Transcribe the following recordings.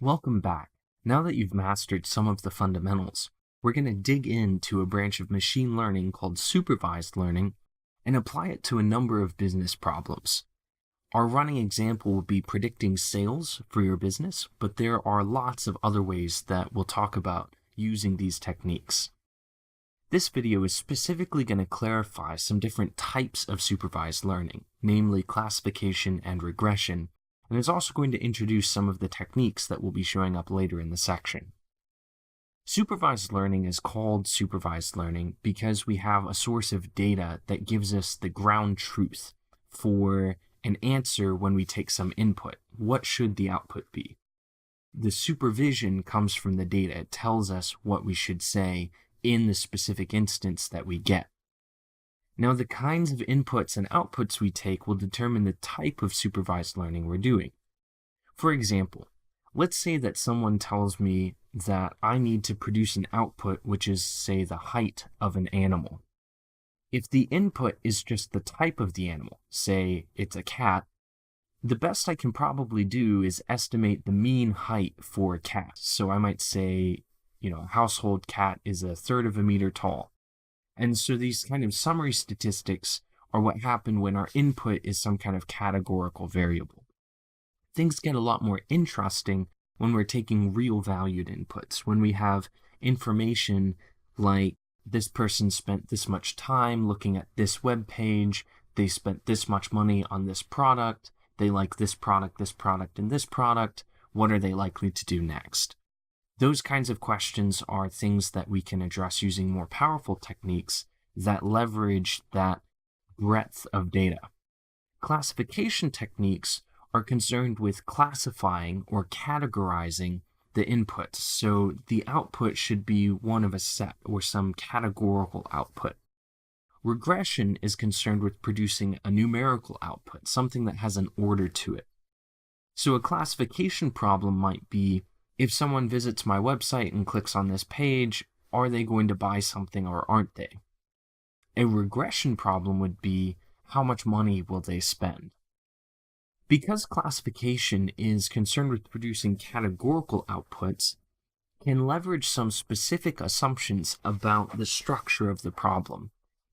Welcome back. Now that you've mastered some of the fundamentals, we're going to dig into a branch of machine learning called supervised learning and apply it to a number of business problems. Our running example will be predicting sales for your business, but there are lots of other ways that we'll talk about using these techniques. This video is specifically going to clarify some different types of supervised learning, namely classification and regression, and is also going to introduce some of the techniques that will be showing up later in the section. Supervised learning is called supervised learning because we have a source of data that gives us the ground truth for an answer when we take some input. What should the output be? The supervision comes from the data. It tells us what we should say in the specific instance that we get. Now, the kinds of inputs and outputs we take will determine the type of supervised learning we're doing. For example, let's say that someone tells me that I need to produce an output which is, say, the height of an animal. If the input is just the type of the animal, say it's a cat, the best I can probably do is estimate the mean height for a cat. So I might say, a household cat is 1/3 of a meter tall. And so these kind of summary statistics are what happen when our input is some kind of categorical variable. Things get a lot more interesting when we're taking real valued inputs, when we have information like this person spent this much time looking at this web page, they spent this much money on this product, they like this product, and this product, what are they likely to do next? Those kinds of questions are things that we can address using more powerful techniques that leverage that breadth of data. Classification techniques are concerned with classifying or categorizing the inputs, so the output should be one of a set or some categorical output. Regression is concerned with producing a numerical output, something that has an order to it. So a classification problem might be, if someone visits my website and clicks on this page, are they going to buy something or aren't they? A regression problem would be, how much money will they spend? Because classification is concerned with producing categorical outputs, can leverage some specific assumptions about the structure of the problem.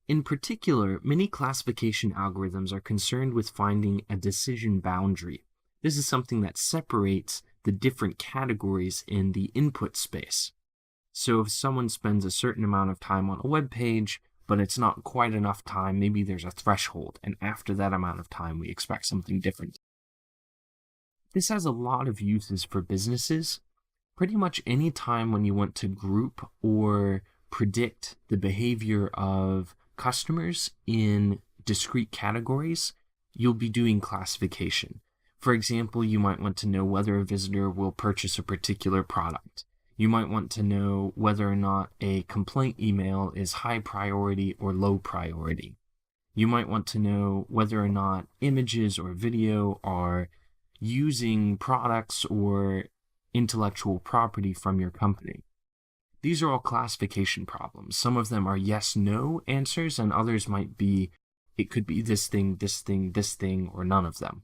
In particular, many classification algorithms are concerned with finding a decision boundary. This is something that separates the different categories in the input space. So if someone spends a certain amount of time on a web page, but it's not quite enough time, maybe there's a threshold, and after that amount of time, we expect something different. This has a lot of uses for businesses. Pretty much any time when you want to group or predict the behavior of customers in discrete categories, you'll be doing classification. For example, you might want to know whether a visitor will purchase a particular product. You might want to know whether or not a complaint email is high priority or low priority. You might want to know whether or not images or video are using products or intellectual property from your company. These are all classification problems. Some of them are yes/no answers, and others might be, it could be this thing, this thing, this thing, or none of them.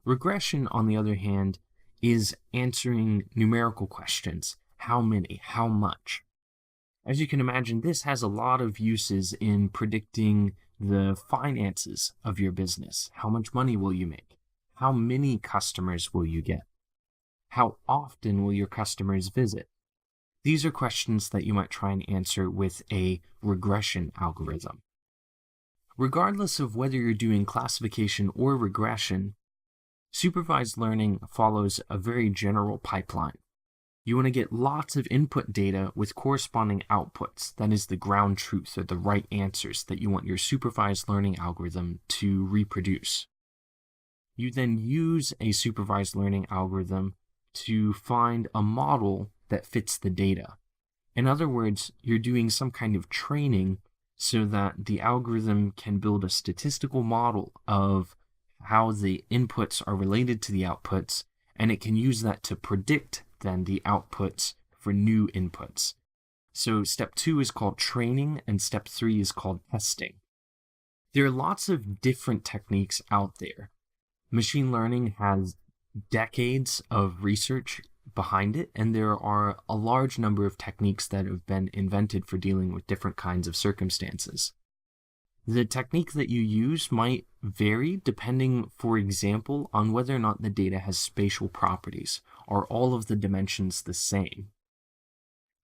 Regression, on the other hand, is answering numerical questions. How many? How much? As you can imagine, this has a lot of uses in predicting the finances of your business. How much money will you make? How many customers will you get? How often will your customers visit? These are questions that you might try and answer with a regression algorithm. Regardless of whether you're doing classification or regression, supervised learning follows a very general pipeline. You want to get lots of input data with corresponding outputs, that is the ground truth or the right answers that you want your supervised learning algorithm to reproduce. You then use a supervised learning algorithm to find a model that fits the data. In other words, you're doing some kind of training so that the algorithm can build a statistical model of how the inputs are related to the outputs, and it can use that to predict then the outputs for new inputs. So step 2 is called training, and step 3 is called testing. There are lots of different techniques out there. Machine learning has decades of research behind it, and there are a large number of techniques that have been invented for dealing with different kinds of circumstances. The technique that you use might vary depending, for example, on whether or not the data has spatial properties. Are all of the dimensions the same?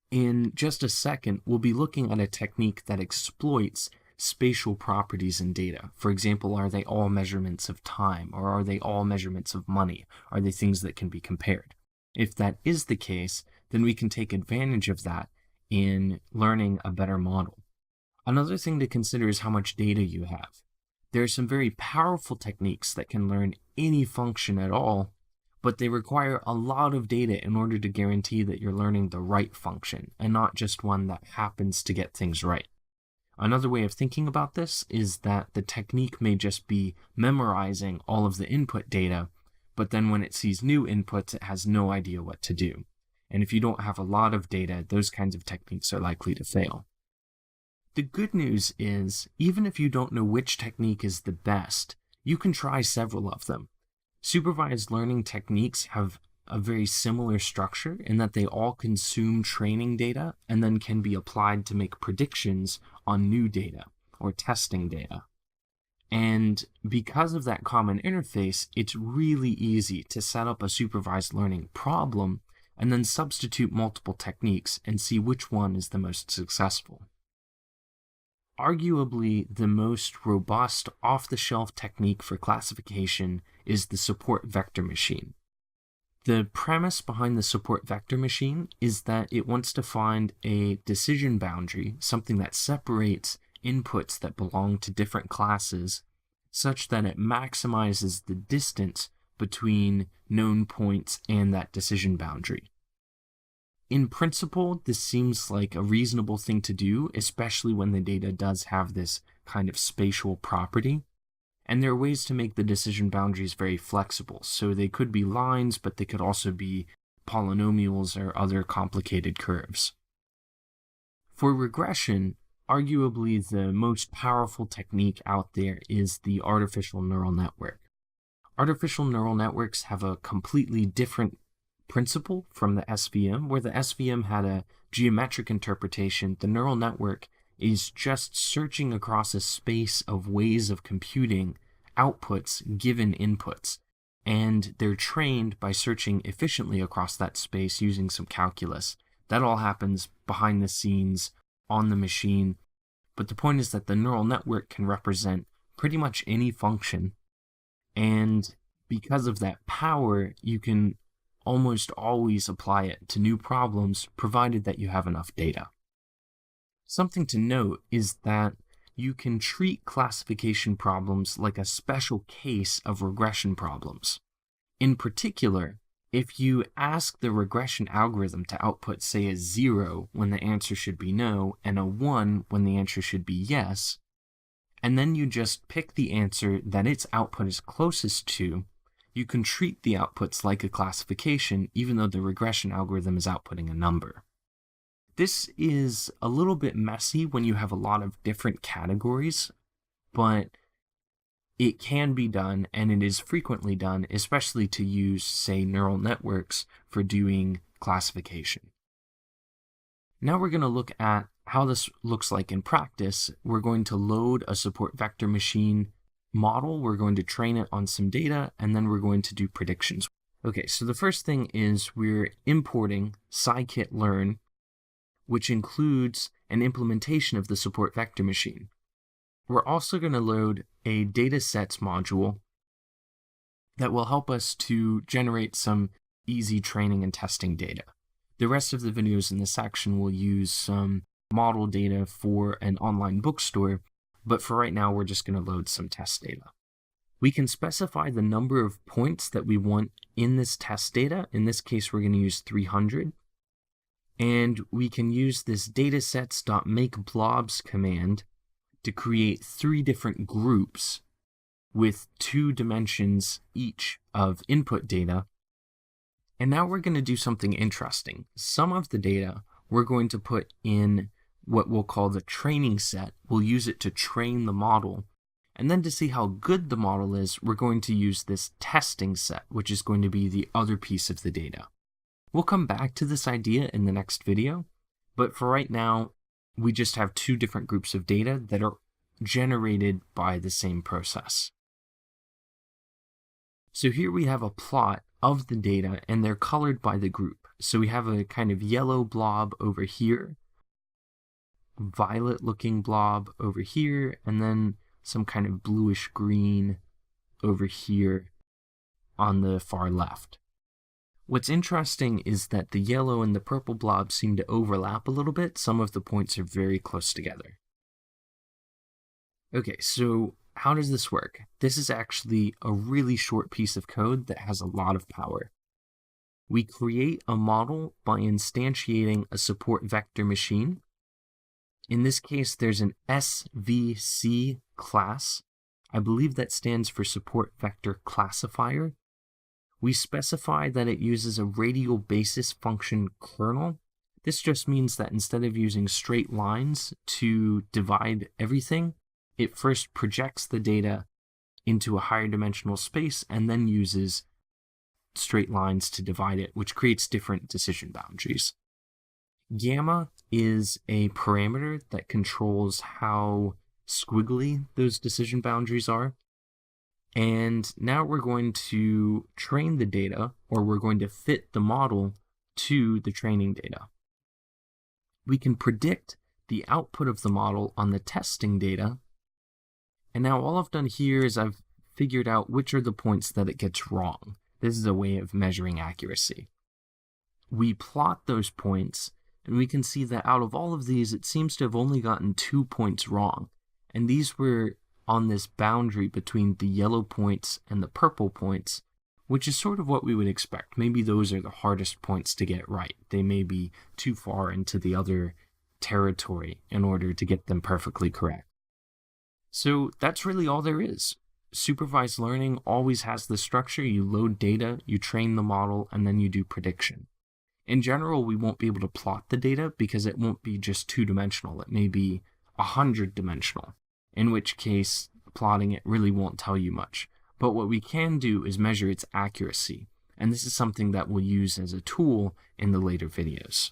In just a second, we'll be looking at a technique that exploits spatial properties in data. For example, are they all measurements of time, or are they all measurements of money? Are they things that can be compared? If that is the case, then we can take advantage of that in learning a better model. Another thing to consider is how much data you have. There are some very powerful techniques that can learn any function at all, but they require a lot of data in order to guarantee that you're learning the right function and not just one that happens to get things right. Another way of thinking about this is that the technique may just be memorizing all of the input data, but then when it sees new inputs, it has no idea what to do. And if you don't have a lot of data, those kinds of techniques are likely to fail. The good news is, even if you don't know which technique is the best, you can try several of them. Supervised learning techniques have a very similar structure in that they all consume training data and then can be applied to make predictions on new data or testing data. And because of that common interface, it's really easy to set up a supervised learning problem and then substitute multiple techniques and see which one is the most successful. Arguably, the most robust off-the-shelf technique for classification is the support vector machine. The premise behind the support vector machine is that it wants to find a decision boundary, something that separates inputs that belong to different classes, such that it maximizes the distance between known points and that decision boundary. In principle, this seems like a reasonable thing to do, especially when the data does have this kind of spatial property. And there are ways to make the decision boundaries very flexible. So they could be lines, but they could also be polynomials or other complicated curves. For regression, arguably the most powerful technique out there is the artificial neural network. Artificial neural networks have a completely different principle from the SVM. Where the SVM had a geometric interpretation, the neural network is just searching across a space of ways of computing outputs given inputs. And they're trained by searching efficiently across that space using some calculus. That all happens behind the scenes on the machine. But the point is that the neural network can represent pretty much any function. And because of that power, you can almost always apply it to new problems, provided that you have enough data. Something to note is that you can treat classification problems like a special case of regression problems. In particular, if you ask the regression algorithm to output, say, a 0 when the answer should be no, and a 1 when the answer should be yes, and then you just pick the answer that its output is closest to, you can treat the outputs like a classification, even though the regression algorithm is outputting a number. This is a little bit messy when you have a lot of different categories, but it can be done, and it is frequently done, especially to use, say, neural networks for doing classification. Now we're going to look at how this looks like in practice. We're going to load a support vector machine model, we're going to train it on some data, and then we're going to do predictions. Okay, so the first thing is we're importing scikit-learn, which includes an implementation of the support vector machine. We're also going to load a datasets module that will help us to generate some easy training and testing data. The rest of the videos in this section will use some model data for an online bookstore, but for right now, we're just going to load some test data. We can specify the number of points that we want in this test data. In this case, we're going to use 300. And we can use this datasets.makeblobs command to create 3 different groups with 2 dimensions each of input data. And now we're going to do something interesting. Some of the data we're going to put in what we'll call the training set. We'll use it to train the model. And then to see how good the model is, we're going to use this testing set, which is going to be the other piece of the data. We'll come back to this idea in the next video, but for right now, we just have two different groups of data that are generated by the same process. So here we have a plot of the data, and they're colored by the group. So we have a kind of yellow blob over here, violet looking blob over here, and then some kind of bluish green over here on the far left. What's interesting is that the yellow and the purple blobs seem to overlap a little bit. Some of the points are very close together. Okay, so how does this work? This is actually a really short piece of code that has a lot of power. We create a model by instantiating a support vector machine. In this case, there's an SVC class. I believe that stands for Support Vector Classifier. We specify that it uses a radial basis function kernel. This just means that instead of using straight lines to divide everything, it first projects the data into a higher dimensional space and then uses straight lines to divide it, which creates different decision boundaries. Gamma is a parameter that controls how squiggly those decision boundaries are. And now we're going to train the data, or we're going to fit the model to the training data. We can predict the output of the model on the testing data. And now all I've done here is I've figured out which are the points that it gets wrong. This is a way of measuring accuracy. We plot those points, and we can see that out of all of these, it seems to have only gotten 2 points wrong. And these were on this boundary between the yellow points and the purple points, which is sort of what we would expect. Maybe those are the hardest points to get right. They may be too far into the other territory in order to get them perfectly correct. So that's really all there is. Supervised learning always has the structure. You load data, you train the model, and then you do prediction. In general, we won't be able to plot the data because it won't be just two-dimensional. It may be 100-dimensional, in which case plotting it really won't tell you much. But what we can do is measure its accuracy, and this is something that we'll use as a tool in the later videos.